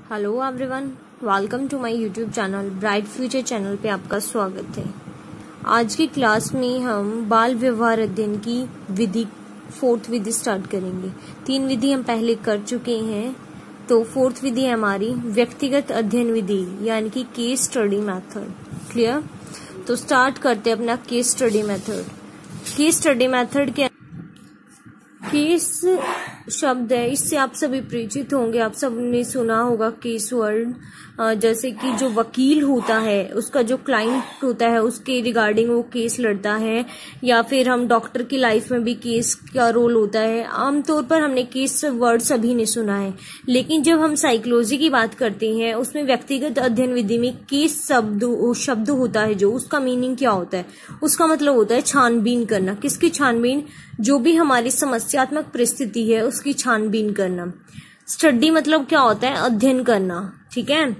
Hello everyone, welcome to my YouTube channel bright future channel पे आपका स्वागत है। आज की क्लास में हम बाल व्यवहार अध्ययन की विधि 4th विधि स्टार्ट करेंगे। 3 विधि हम पहले कर चुके हैं, तो 4th विधि है हमारी व्यक्तिगत अध्ययन विधि यानी कि केस स्टडी मेथड। क्लियर? तो स्टार्ट करते हैं अपना case study method. Case study method के केस शब्द है, इससे आप सभी परिचित होंगे। आप सबने सुना होगा केस वर्ड, जैसे कि जो वकील होता है उसका जो क्लाइंट होता है उसके रिगार्डिंग वो केस लड़ता है, या फिर हम डॉक्टर की लाइफ में भी केस का रोल होता है। आमतौर पर हमने केस वर्ड सभी ने सुना है, लेकिन जब हम साइकोलॉजी की बात करते हैं उसमें व्यक्तिगत अध्ययन विधि में केस शब्द होता है, जो उसका मीनिंग क्या होता है, उसका मतलब होता है छानबीन करना। किसकी छानबीन? जो भी हमारी समस्यात्मक परिस्थिति है उसकी छानबीन करना। स्टडी मतलब क्या होता है? अध्ययन करना। ठीक है,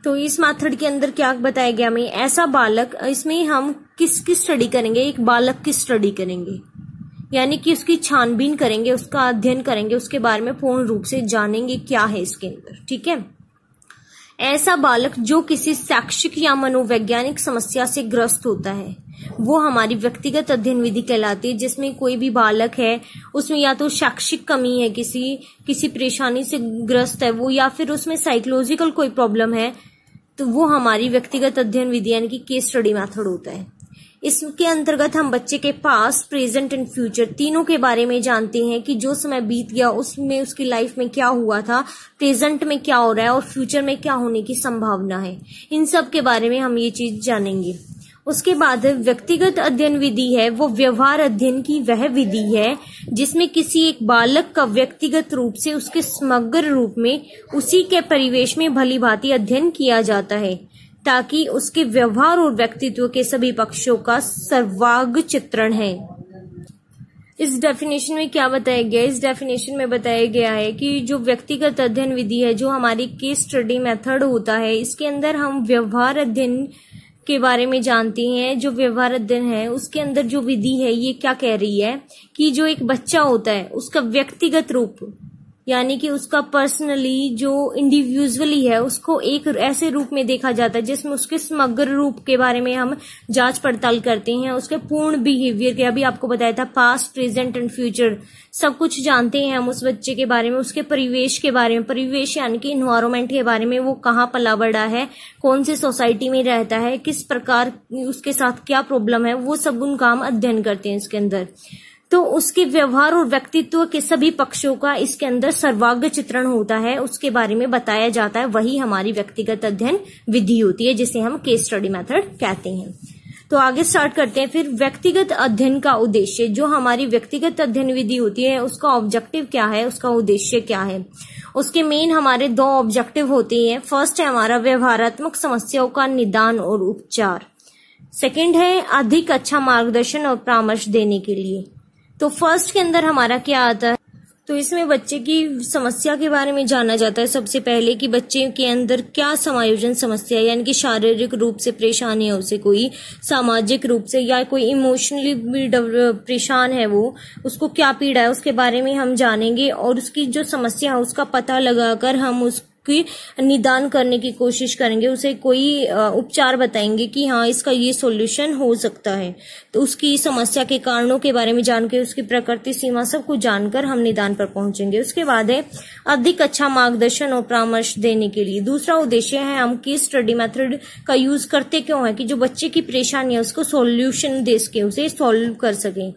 तो इस मेथड के अंदर क्या बताया गया हमें? ऐसा बालक, इसमें हम किसकी स्टडी करेंगे? एक बालक की स्टडी करेंगे, यानी कि उसकी छानबीन करेंगे, उसका अध्ययन करेंगे, उसके बारे में पूर्ण रूप से जानेंगे क्या है इसके अंदर। ठीक है, ऐसा बालक जो किसी शैक्षिक या मनोवैज्ञानिक समस्या से ग्रस्त होता है वो हमारी व्यक्तिगत अध्ययन विधि कहलाती है। जिसमें कोई भी बालक है उसमें या तो शैक्षिक कमी है, किसी परेशानी से ग्रस्त है वो, या फिर उसमें साइकोलॉजिकल कोई प्रॉब्लम है, तो वो हमारी व्यक्तिगत अध्ययन विधि यानी कि केस स्टडी मेथड होता है। इसके अंतर्गत हम बच्चे के पास, प्रेजेंट एंड फ्यूचर तीनों के बारे में जानते हैं कि जो समय बीत गया उसमें उसकी लाइफ में क्या हुआ था, प्रेजेंट में क्या हो रहा है और फ्यूचर में क्या होने की संभावना है। इन सब के बारे में हम ये चीज जानेंगे। उसके बाद व्यक्तिगत अध्ययन विधि है वो व्यवहार अध्ययन की वह विधि है जिसमें किसी एक बालक का व्यक्तिगत रूप से, उसके समग्र रूप में, उसी के परिवेश में भली भांति अध्ययन किया जाता है ताकि उसके व्यवहार और व्यक्तित्व के सभी पक्षों का सर्वांग चित्रण है। इस डेफिनेशन में क्या बताया गया? इस डेफिनेशन में बताया गया है कि जो व्यक्तिगत अध्ययन विधि है, जो हमारी केस स्टडी मेथड होता है, इसके अंदर हम व्यवहार अध्ययन के बारे में जानते हैं। जो व्यवहार अध्ययन है उसके अंदर जो विधि है ये क्या कह रही है कि जो एक बच्चा होता है उसका व्यक्तिगत रूप यानी कि उसका पर्सनली जो इंडिविजुअली है उसको एक ऐसे रूप में देखा जाता है जिसमें उसके समग्र रूप के बारे में हम जांच पड़ताल करते हैं, उसके पूर्ण बिहेवियर के, अभी आपको बताया था पास्ट, प्रेजेंट एंड फ्यूचर सब कुछ जानते हैं हम उस बच्चे के बारे में, उसके परिवेश के बारे में, परिवेश यानी कि इन्वायरमेंट के बारे में, वो कहाँ पला बड़ा है, कौन सी सोसाइटी में रहता है, किस प्रकार उसके साथ क्या प्रॉब्लम है, वो सब उनका हम अध्ययन करते हैं इसके अंदर। तो उसके व्यवहार और व्यक्तित्व के सभी पक्षों का इसके अंदर सर्वांग चित्रण होता है, उसके बारे में बताया जाता है। वही हमारी व्यक्तिगत अध्ययन विधि होती है जिसे हम केस स्टडी मेथड कहते हैं। तो आगे स्टार्ट करते हैं फिर व्यक्तिगत अध्ययन का उद्देश्य। जो हमारी व्यक्तिगत अध्ययन विधि होती है उसका ऑब्जेक्टिव क्या है, उसका उद्देश्य क्या है? उसके मेन हमारे 2 ऑब्जेक्टिव होते हैं। फर्स्ट है हमारा व्यवहारात्मक समस्याओं का निदान और उपचार। सेकेंड है अधिक अच्छा मार्गदर्शन और परामर्श देने के लिए। तो फर्स्ट के अंदर हमारा क्या आता है? तो इसमें बच्चे की समस्या के बारे में जाना जाता है सबसे पहले कि बच्चे के अंदर क्या समायोजन समस्या है, यानी कि शारीरिक रूप से परेशानी है उसे, कोई सामाजिक रूप से, या कोई इमोशनली भी परेशान है वो, उसको क्या पीड़ा है उसके बारे में हम जानेंगे और उसकी जो समस्या है उसका पता लगाकर हम उसकी निदान करने की कोशिश करेंगे, उसे कोई उपचार बताएंगे कि हाँ इसका ये सॉल्यूशन हो सकता है। तो उसकी समस्या के कारणों के बारे में जानकर, उसकी प्रकृति, सीमा सब कुछ जानकर हम निदान पर पहुंचेंगे। उसके बाद है अधिक अच्छा मार्गदर्शन और परामर्श देने के लिए। दूसरा उद्देश्य है हम केस स्टडी मेथड का यूज करते क्यों है कि जो बच्चे की परेशानी है उसको सॉल्यूशन दे सके, उसे सॉल्व कर सके।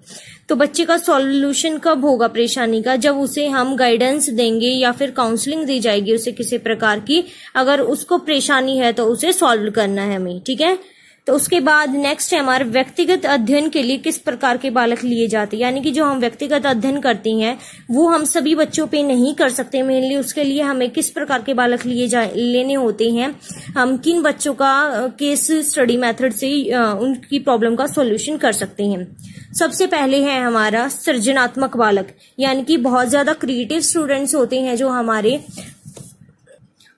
तो बच्चे का सॉल्यूशन कब होगा परेशानी का? जब उसे हम गाइडेंस देंगे या फिर काउंसलिंग दी जाएगी उसे किसी प्रकार की, अगर उसको परेशानी है तो उसे सॉल्व करना है हमें। ठीक है, तो उसके बाद नेक्स्ट है हमारे व्यक्तिगत अध्ययन के लिए किस प्रकार के बालक लिए जाते हैं, यानी कि जो हम व्यक्तिगत अध्ययन करते हैं वो हम सभी बच्चों पे नहीं कर सकते। मेनली उसके लिए हमें किस प्रकार के बालक लेने होते हैं, हम किन बच्चों का केस स्टडी मेथड से उनकी प्रॉब्लम का सॉल्यूशन कर सकते हैं। सबसे पहले है हमारा सृजनात्मक बालक, यानी कि बहुत ज्यादा क्रिएटिव स्टूडेंट्स होते हैं जो हमारे,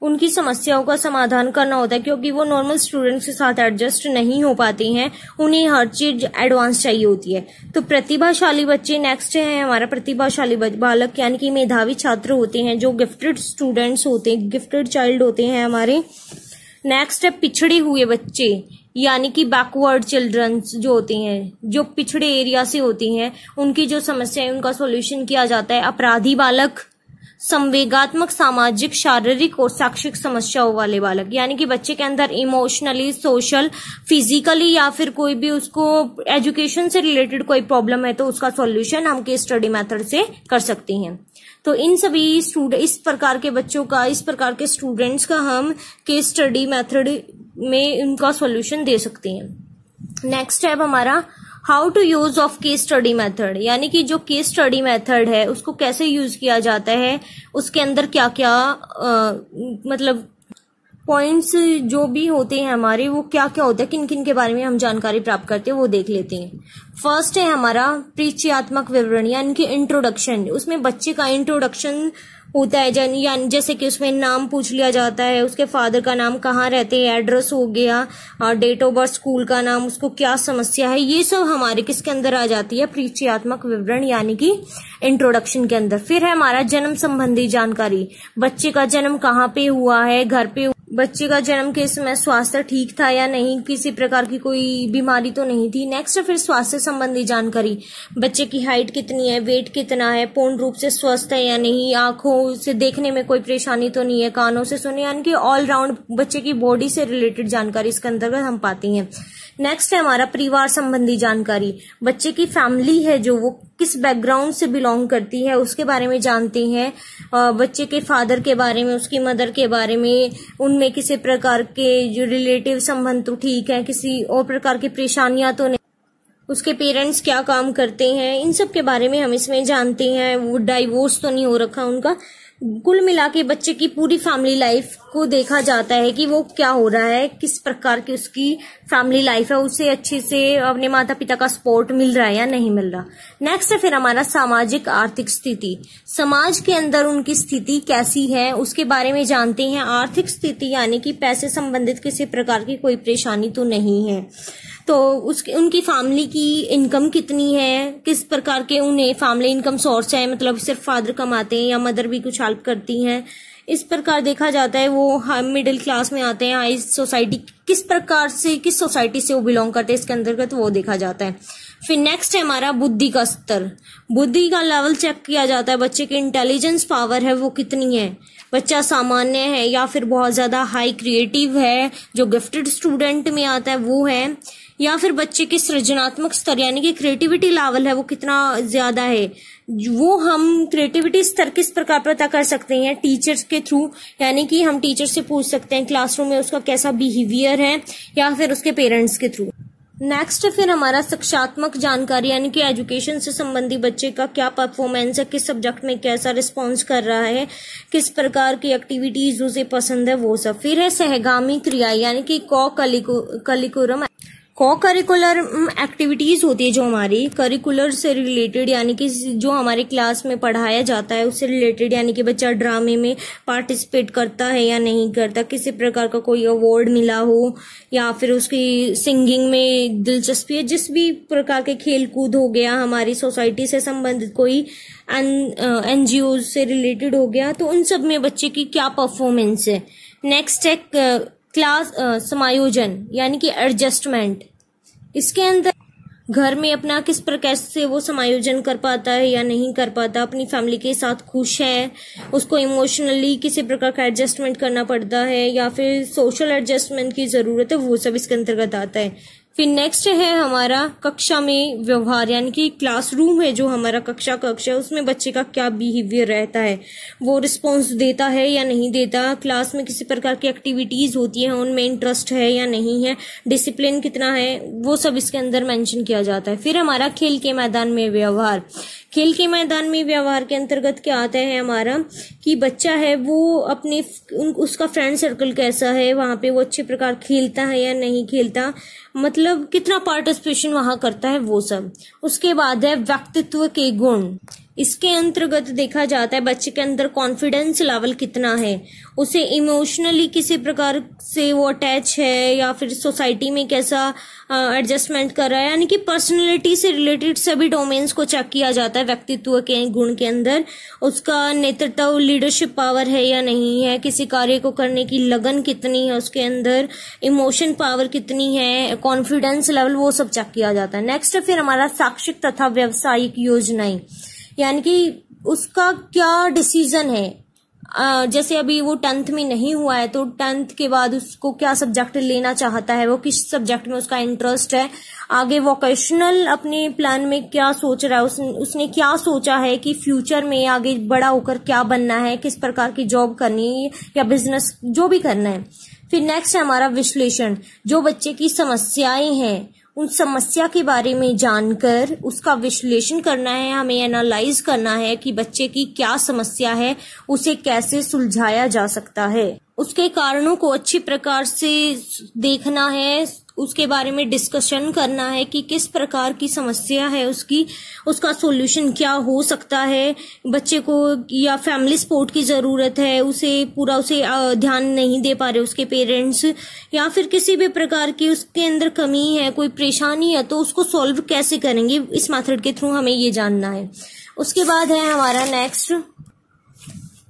उनकी समस्याओं का समाधान करना होता है, क्योंकि वो नॉर्मल स्टूडेंट्स के साथ एडजस्ट नहीं हो पाती हैं, उन्हें हर चीज एडवांस चाहिए होती है। तो प्रतिभाशाली बच्चे नेक्स्ट है हमारा प्रतिभाशाली बालक, यानी कि मेधावी छात्र होते हैं, जो गिफ्टेड स्टूडेंट्स होते हैं, गिफ्टेड चाइल्ड होते हैं हमारे। नेक्स्ट है पिछड़े हुए बच्चे, यानी कि बैकवर्ड चिल्ड्रंस जो होते हैं, जो पिछड़े एरिया से होती हैं, उनकी जो समस्या है उनका सॉल्यूशन किया जाता है। अपराधी बालक, संवेगात्मक, सामाजिक, शारीरिक और शैक्षिक समस्याओं वाले बालक, यानी कि बच्चे के अंदर इमोशनली, सोशल, फिजिकली या फिर कोई भी उसको एजुकेशन से रिलेटेड कोई प्रॉब्लम है तो उसका सॉल्यूशन हम केस स्टडी मेथड से कर सकते हैं। तो इन सभी इस प्रकार के बच्चों का, इस प्रकार के स्टूडेंट्स का हम केस स्टडी मेथड में इनका सॉल्यूशन दे सकते हैं। नेक्स्ट है हमारा how to use of case study method, यानी कि जो केस स्टडी मेथड है उसको कैसे यूज किया जाता है, उसके अंदर क्या क्या मतलब पॉइंट्स जो भी होते हैं हमारे, वो क्या क्या होता है, किन किन के बारे में हम जानकारी प्राप्त करते हैं वो देख लेते हैं। फर्स्ट है हमारा परिचयात्मक विवरण, यानी कि इंट्रोडक्शन। उसमें बच्चे का इंट्रोडक्शन होता है, यानी जैसे कि उसमें नाम पूछ लिया जाता है, उसके फादर का नाम, कहाँ रहते हैं, एड्रेस हो गया, डेट ऑफ बर्थ, स्कूल का नाम, उसको क्या समस्या है, ये सब हमारे किसके अंदर आ जाती है, परिचयात्मक विवरण यानी कि इंट्रोडक्शन के अंदर। फिर है हमारा जन्म संबंधी जानकारी, बच्चे का जन्म कहाँ पे हुआ है, घर पे, बच्चे का जन्म के समय स्वास्थ्य ठीक था या नहीं, किसी प्रकार की कोई बीमारी तो नहीं थी। नेक्स्ट फिर स्वास्थ्य संबंधी जानकारी, बच्चे की हाइट कितनी है, वेट कितना है, पूर्ण रूप से स्वस्थ है या नहीं, आंखों से देखने में कोई परेशानी तो नहीं है, कानों से सुने, यानी कि ऑल राउंड बच्चे की बॉडी से रिलेटेड जानकारी इसके अंतर्गत हम पाते हैं। नेक्स्ट है हमारा परिवार संबंधी जानकारी, बच्चे की फैमिली है जो वो किस बैकग्राउंड से बिलोंग करती है उसके बारे में जानते हैं। बच्चे के फादर के बारे में, उसकी मदर के बारे में, उनमें किसी प्रकार के जो रिलेटिव संबंध तो ठीक है, किसी और प्रकार की परेशानियां तो नहीं, उसके पेरेंट्स क्या काम करते हैं, इन सब के बारे में हम इसमें जानते हैं। वो डाइवोर्स तो नहीं हो रखा उनका। कुल मिला के बच्चे की पूरी फैमिली लाइफ को देखा जाता है कि वो क्या हो रहा है, किस प्रकार की उसकी फैमिली लाइफ है, उसे अच्छे से अपने माता पिता का सपोर्ट मिल रहा है या नहीं मिल रहा। नेक्स्ट है फिर हमारा सामाजिक आर्थिक स्थिति, समाज के अंदर उनकी स्थिति कैसी है उसके बारे में जानते हैं। आर्थिक स्थिति यानी कि पैसे संबंधित किसी प्रकार की कोई परेशानी तो नहीं है, तो उनकी फैमिली की इनकम कितनी है, किस प्रकार के उन्हें फैमिली इनकम सोर्स है, मतलब सिर्फ फादर कमाते हैं या मदर भी कुछ हेल्प करती हैं, इस प्रकार देखा जाता है। वो मिडिल क्लास में आते हैं, हाई सोसाइटी, किस प्रकार से, किस सोसाइटी से वो बिलोंग करते हैं इसके अंतर्गत वो देखा जाता है। फिर नेक्स्ट है हमारा बुद्धि का स्तर, बुद्धि का लेवल चेक किया जाता है, बच्चे की इंटेलिजेंस पावर है वो कितनी है, बच्चा सामान्य है या फिर बहुत ज्यादा हाई क्रिएटिव है, जो गिफ्टेड स्टूडेंट में आता है वो है, या फिर बच्चे के सृजनात्मक स्तर यानी कि क्रिएटिविटी लेवल है वो कितना ज्यादा है। वो हम क्रिएटिविटी स्तर किस प्रकार पता कर सकते हैं, टीचर्स के थ्रू, यानी कि हम टीचर से पूछ सकते हैं क्लासरूम में उसका कैसा बिहेवियर है, या फिर उसके पेरेंट्स के थ्रू। नेक्स्ट फिर हमारा शिक्षात्मक जानकारी यानी कि एजुकेशन से संबंधी बच्चे का क्या परफॉर्मेंस है, किस सब्जेक्ट में कैसा रिस्पॉन्स कर रहा है, किस प्रकार की एक्टिविटीज उसे पसंद है वो सब। फिर है सहगामी क्रिया यानी कि को करिकुलर एक्टिविटीज होती है जो हमारी करिकुलर से रिलेटेड, यानी कि जो हमारे क्लास में पढ़ाया जाता है उससे रिलेटेड, यानी कि बच्चा ड्रामे में पार्टिसिपेट करता है या नहीं करता, किसी प्रकार का कोई अवार्ड मिला हो, या फिर उसकी सिंगिंग में दिलचस्पी है, जिस भी प्रकार के खेल कूद हो गया, हमारी सोसाइटी से संबंधित कोई एनजीओ से रिलेटेड हो गया, तो उन सब में बच्चे की क्या परफॉर्मेंस है। नेक्स्ट है क्लास समायोजन यानी कि एडजस्टमेंट, इसके अंदर घर में अपना किस प्रकार से वो समायोजन कर पाता है या नहीं कर पाता, अपनी फैमिली के साथ खुश है, उसको इमोशनली किसी प्रकार का एडजस्टमेंट करना पड़ता है या फिर सोशल एडजस्टमेंट की जरूरत है, वो सब इसके अंतर्गत आता है। फिर नेक्स्ट है हमारा कक्षा में व्यवहार यानी कि क्लासरूम है जो हमारा कक्षा है उसमें बच्चे का क्या बिहेवियर रहता है, वो रिस्पॉन्स देता है या नहीं देता, क्लास में किसी प्रकार की एक्टिविटीज होती है उनमें इंटरेस्ट है या नहीं है, डिसिप्लिन कितना है, वो सब इसके अंदर मेंशन किया जाता है। फिर हमारा खेल के मैदान में व्यवहार, खेल के मैदान में व्यवहार के अंतर्गत क्या आता है हमारा कि बच्चा है वो अपने उसका फ्रेंड सर्कल कैसा है, वहां पे वो अच्छे प्रकार खेलता है या नहीं खेलता, मतलब कितना पार्टिसिपेशन वहां करता है वो सब। उसके बाद है व्यक्तित्व के गुण, इसके अंतर्गत देखा जाता है बच्चे के अंदर कॉन्फिडेंस लेवल कितना है, उसे इमोशनली किसी प्रकार से वो अटैच है या फिर सोसाइटी में कैसा एडजस्टमेंट कर रहा है, यानी कि पर्सनैलिटी से रिलेटेड सभी डोमेन्स को चेक किया जाता है व्यक्तित्व के गुण के अंदर। उसका नेतृत्व लीडरशिप पावर है या नहीं है, किसी कार्य को करने की लगन कितनी है उसके अंदर, इमोशन पावर कितनी है, कॉन्फिडेंस लेवल, वो सब चेक किया जाता है। नेक्स्ट फिर हमारा शैक्षिक तथा व्यावसायिक योजनाएं, यानी कि उसका क्या डिसीजन है। जैसे अभी वो 10th में नहीं हुआ है तो 10th के बाद उसको क्या सब्जेक्ट लेना चाहता है, वो किस सब्जेक्ट में उसका इंटरेस्ट है, आगे वोकेशनल अपने प्लान में क्या सोच रहा है, उसने क्या सोचा है कि फ्यूचर में आगे बड़ा होकर क्या बनना है, किस प्रकार की जॉब करनी है या बिजनेस जो भी करना है। फिर नेक्स्ट है हमारा विश्लेषण, जो बच्चे की समस्याएं हैं उन समस्या के बारे में जानकर उसका विश्लेषण करना है, हमें एनालाइज करना है कि बच्चे की क्या समस्या है, उसे कैसे सुलझाया जा सकता है, उसके कारणों को अच्छी प्रकार से देखना है, उसके बारे में डिस्कशन करना है कि किस प्रकार की समस्या है उसकी, उसका सॉल्यूशन क्या हो सकता है, बच्चे को या फैमिली सपोर्ट की जरूरत है, उसे ध्यान नहीं दे पा रहे उसके पेरेंट्स, या फिर किसी भी प्रकार की उसके अंदर कमी है, कोई परेशानी है, तो उसको सॉल्व कैसे करेंगे, इस मेथड के थ्रू हमें ये जानना है। उसके बाद है हमारा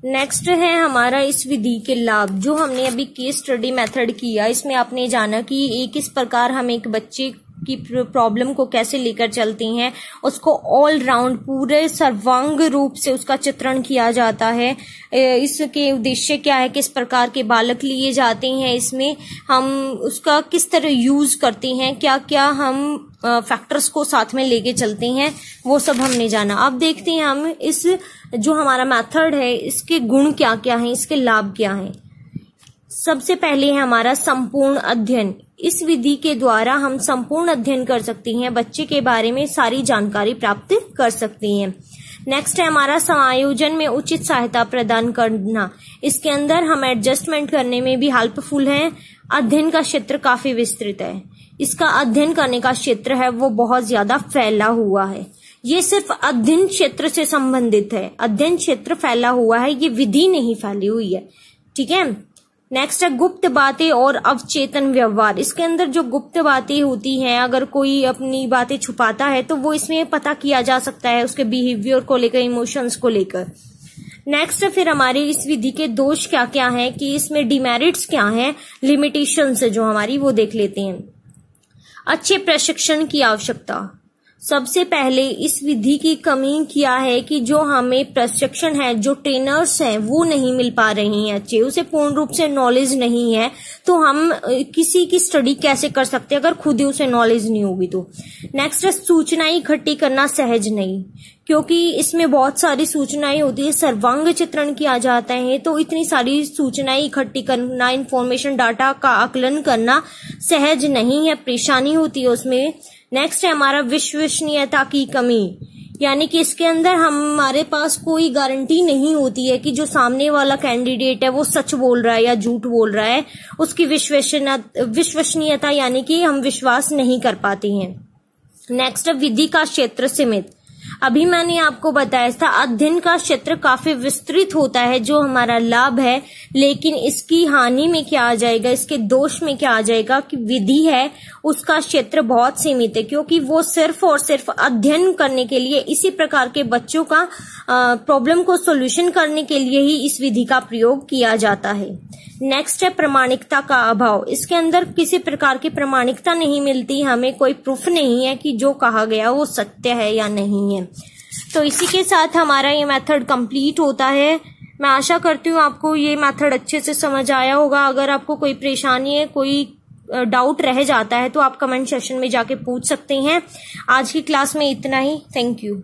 नेक्स्ट है हमारा इस विधि के लाभ, जो हमने अभी केस स्टडी मेथड किया, इसमें आपने जाना कि किस प्रकार हम एक बच्चे की प्रॉब्लम को कैसे लेकर चलते हैं, उसको ऑल राउंड पूरे सर्वांग रूप से उसका चित्रण किया जाता है। इसके उद्देश्य क्या है, किस प्रकार के बालक लिए जाते हैं, इसमें हम उसका किस तरह यूज करते हैं, क्या क्या हम फैक्टर्स को साथ में लेके चलते हैं, वो सब हमने जाना। अब देखते हैं हम इस जो हमारा मेथड है इसके गुण क्या क्या हैं, इसके लाभ क्या हैं। सबसे पहले है हमारा संपूर्ण अध्ययन। इस विधि के द्वारा हम संपूर्ण अध्ययन कर सकते हैं, बच्चे के बारे में सारी जानकारी प्राप्त कर सकते हैं। नेक्स्ट है हमारा समायोजन में उचित सहायता प्रदान करना। इसके अंदर हम एडजस्टमेंट करने में भी हेल्पफुल हैं। अध्ययन का क्षेत्र काफी विस्तृत है, इसका अध्ययन करने का क्षेत्र है वो बहुत ज्यादा फैला हुआ है। ये सिर्फ अध्ययन क्षेत्र से संबंधित है, अध्ययन क्षेत्र फैला हुआ है, ये विधि नहीं फैली हुई है, ठीक है। नेक्स्ट है गुप्त बातें और अवचेतन व्यवहार। इसके अंदर जो गुप्त बातें होती हैं, अगर कोई अपनी बातें छुपाता है तो वो इसमें पता किया जा सकता है उसके बिहेवियर को लेकर, इमोशंस को लेकर। नेक्स्ट फिर हमारी इस विधि के दोष क्या क्या हैं, कि इसमें डिमेरिट्स क्या हैं, लिमिटेशंस जो हमारी वो देख लेते हैं। अच्छे प्रशिक्षण की आवश्यकता। सबसे पहले इस विधि की कमी क्या है कि जो हमें प्रशिक्षण है, जो ट्रेनर्स हैं वो नहीं मिल पा रही हैं अच्छे, उसे पूर्ण रूप से नॉलेज नहीं है, तो हम किसी की स्टडी कैसे कर सकते हैं अगर खुद ही उसे नॉलेज नहीं होगी तो। नेक्स्ट है सूचनाएं इकट्ठी करना सहज नहीं, क्योंकि इसमें बहुत सारी सूचनाएं होती है, सर्वांग चित्रण किया जाता है, तो इतनी सारी सूचनाएं इकट्ठी करना, इंफॉर्मेशन डाटा का आकलन करना सहज नहीं है, परेशानी होती है उसमें। नेक्स्ट है हमारा विश्वसनीयता की कमी, यानी कि इसके अंदर हमारे पास कोई गारंटी नहीं होती है कि जो सामने वाला कैंडिडेट है वो सच बोल रहा है या झूठ बोल रहा है, उसकी विश्वसनीयता यानी कि हम विश्वास नहीं कर पाते हैं। नेक्स्ट विधि का क्षेत्र सीमित। अभी मैंने आपको बताया था अध्ययन का क्षेत्र काफी विस्तृत होता है, जो हमारा लाभ है, लेकिन इसकी हानि में क्या आ जाएगा, इसके दोष में क्या आ जाएगा कि विधि है उसका क्षेत्र बहुत सीमित है, क्योंकि वो सिर्फ और सिर्फ अध्ययन करने के लिए, इसी प्रकार के बच्चों का प्रॉब्लम को सॉल्यूशन करने के लिए ही इस विधि का प्रयोग किया जाता है। नेक्स्ट है प्रमाणिकता का अभाव। इसके अंदर किसी प्रकार की प्रमाणिकता नहीं मिलती, हमें कोई प्रूफ नहीं है कि जो कहा गया वो सत्य है या नहीं है। तो इसी के साथ हमारा ये मेथड कंप्लीट होता है। मैं आशा करती हूँ आपको ये मेथड अच्छे से समझ आया होगा। अगर आपको कोई परेशानी है, कोई डाउट रह जाता है तो आप कमेंट सेक्शन में जाके पूछ सकते हैं। आज की क्लास में इतना ही। Thank you.